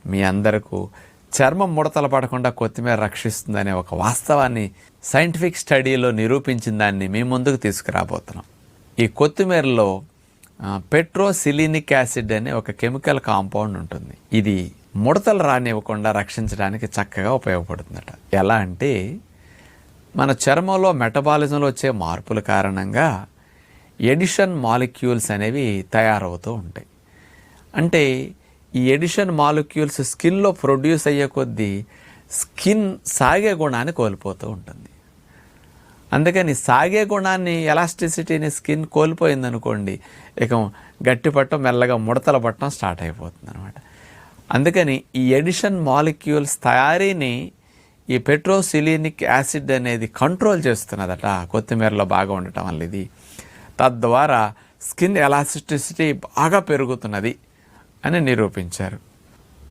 మీ అందరికీ చర్మం ముడతలు పడకుండా కొత్తిమీర రక్షిస్తుందనే ఒక వాస్తవాన్ని సైంటిఫిక్ స్టడీలో నిరూపించిన దాన్ని మీ ముందుకు తీసుకురాబోతున్నాం. ఈ కొత్తిమీరలో పెట్రోసిలినిక్ యాసిడ్ అనే ఒక కెమికల్ కాంపౌండ్ ఉంటుంది. ఇది ముడతలు రానివ్వకుండా రక్షించడానికి చక్కగా ఉపయోగపడుతుందట. ఎలా అంటే మన చర్మంలో మెటబాలిజంలో వచ్చే మార్పుల కారణంగా ఎడిషన్ మాలిక్యూల్స్ అనేవి తయారవుతూ ఉంటాయి. అంటే ఈ ఎడిషన్ మాలిక్యూల్స్ స్కిన్లో ప్రొడ్యూస్ అయ్యే కొద్దీ స్కిన్ సాగే గుణాన్ని కోల్పోతూ ఉంటుంది. అందుకని సాగే గుణాన్ని, ఎలాస్టిసిటీని స్కిన్ కోల్పోయిందనుకోండి, ఇక గట్టి పట్టడం, మెల్లగా ముడతల పట్టడం స్టార్ట్ అయిపోతుంది అనమాట. అందుకని ఈ ఎడిషన్ మాలిక్యూల్స్ తయారీని ఈ పెట్రోసిలినిక్ యాసిడ్ అనేది కంట్రోల్ చేస్తున్నదట కొత్తిమీరలో బాగా ఉండటం వల్ల. ఇది తద్వారా స్కిన్ ఎలాస్టిసిటీ బాగా పెరుగుతున్నది అని నిరూపించారు.